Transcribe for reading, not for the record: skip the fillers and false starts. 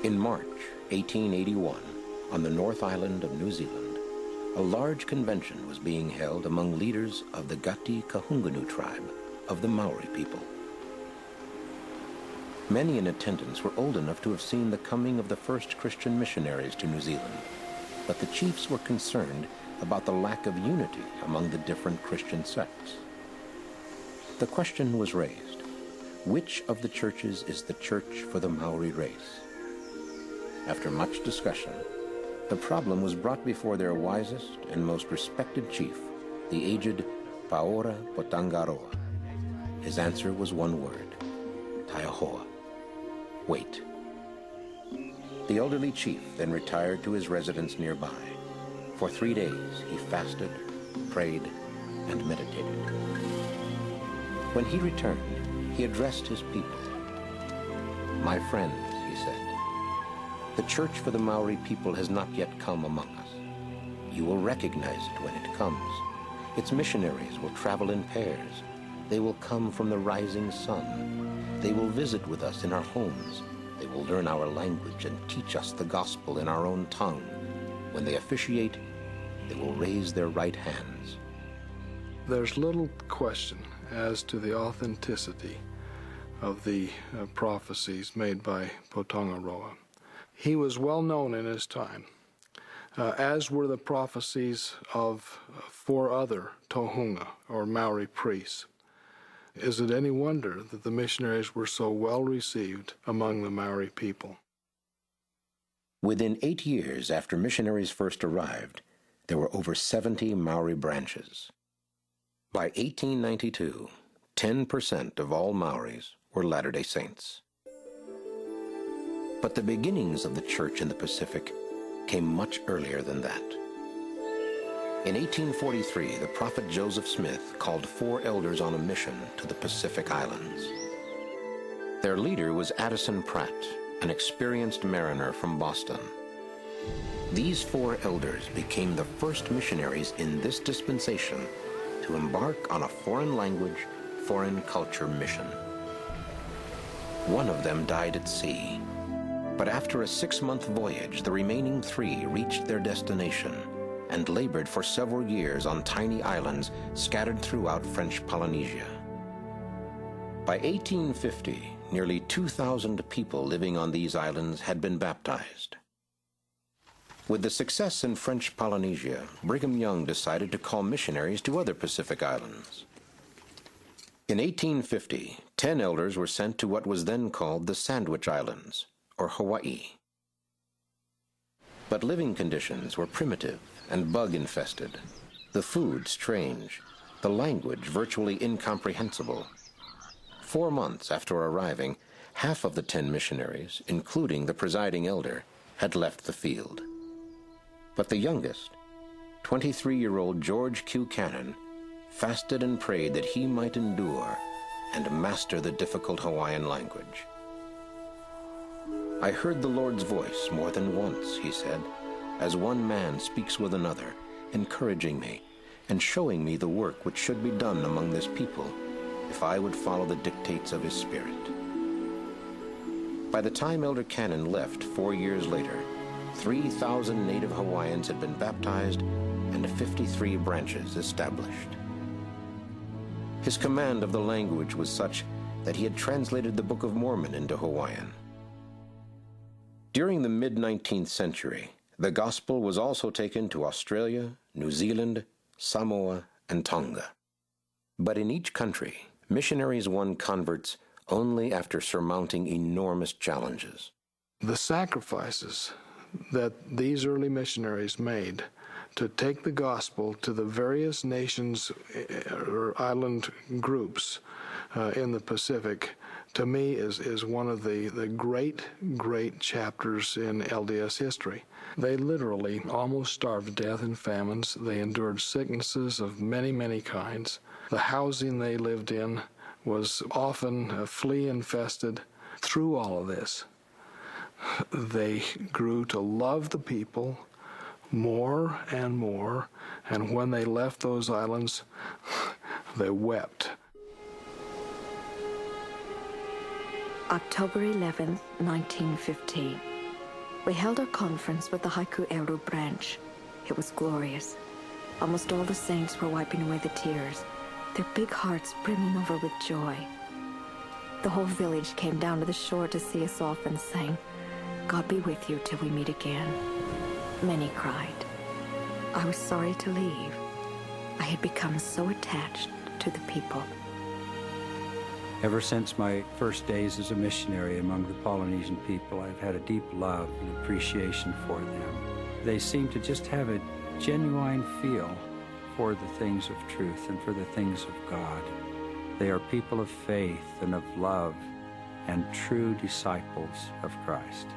In March 1881, on the North Island of New Zealand, a large convention was being held among leaders of the Gati Kahungunu tribe of the Maori people. Many in attendance were old enough to have seen the coming of the first Christian missionaries to New Zealand, but the chiefs were concerned about the lack of unity among the different Christian sects. The question was raised, which of the churches is the church for the Maori race? After much discussion, the problem was brought before their wisest and most respected chief, the aged Paora Potangaroa. His answer was one word, Taiahoa, wait. The elderly chief then retired to his residence nearby. For 3 days he fasted, prayed, and meditated. When he returned, he addressed his people. My friends, he said, the church for the Maori people has not yet come among us. You will recognize it when it comes. Its missionaries will travel in pairs. They will come from the rising sun. They will visit with us in our homes. They will learn our language and teach us the gospel in our own tongue. When they officiate, they will raise their right hands. There's little question as to the authenticity of the prophecies made by Potangaroa. He was well known in his time, as were the prophecies of 4 other tohunga, or Maori priests. Is it any wonder that the missionaries were so well received among the Maori people? Within 8 years after missionaries first arrived, there were over 70 Maori branches. By 1892, 10% of all Maoris were Latter-day Saints. But the beginnings of the church in the Pacific came much earlier than that. In 1843, the prophet Joseph Smith called 4 elders on a mission to the Pacific Islands. Their leader was Addison Pratt, an experienced mariner from Boston. These 4 elders became the first missionaries in this dispensation to embark on a foreign language, foreign culture mission. One of them died at sea, but after a 6-month voyage, the remaining 3 reached their destination and labored for several years on tiny islands scattered throughout French Polynesia. By 1850, nearly 2,000 people living on these islands had been baptized. With the success in French Polynesia, Brigham Young decided to call missionaries to other Pacific islands. In 1850, 10 elders were sent to what was then called the Sandwich Islands, or Hawaii. But living conditions were primitive and bug-infested, the food strange, the language virtually incomprehensible. 4 months after arriving, half of the 10 missionaries, including the presiding elder, had left the field. But the youngest, 23-year-old George Q. Cannon, fasted and prayed that he might endure and master the difficult Hawaiian language. I heard the Lord's voice more than once, he said, as one man speaks with another, encouraging me and showing me the work which should be done among this people if I would follow the dictates of his spirit. By the time Elder Cannon left 4 years later, 3,000 native Hawaiians had been baptized and 53 branches established. His command of the language was such that he had translated the Book of Mormon into Hawaiian. During the mid-19th century, the gospel was also taken to Australia, New Zealand, Samoa, and Tonga. But in each country, missionaries won converts only after surmounting enormous challenges. The sacrifices that these early missionaries made to take the gospel to the various nations or island groups in the Pacific, to me, is one of the great chapters in LDS history. They literally almost starved to death in famines. They endured sicknesses of many kinds. The housing they lived in was often flea-infested. Through all of this, they grew to love the people more and more, and when they left those islands, they wept. October 11, 1915. We held our conference with the Haiku Eru branch. It was glorious. Almost all the saints were wiping away the tears, their big hearts brimming over with joy. The whole village came down to the shore to see us off and sang, "God be with you till we meet again." Many cried. I was sorry to leave. I had become so attached to the people. Ever since my first days as a missionary among the Polynesian people, I've had a deep love and appreciation for them. They seem to just have a genuine feel for the things of truth and for the things of God. They are people of faith and of love and true disciples of Christ.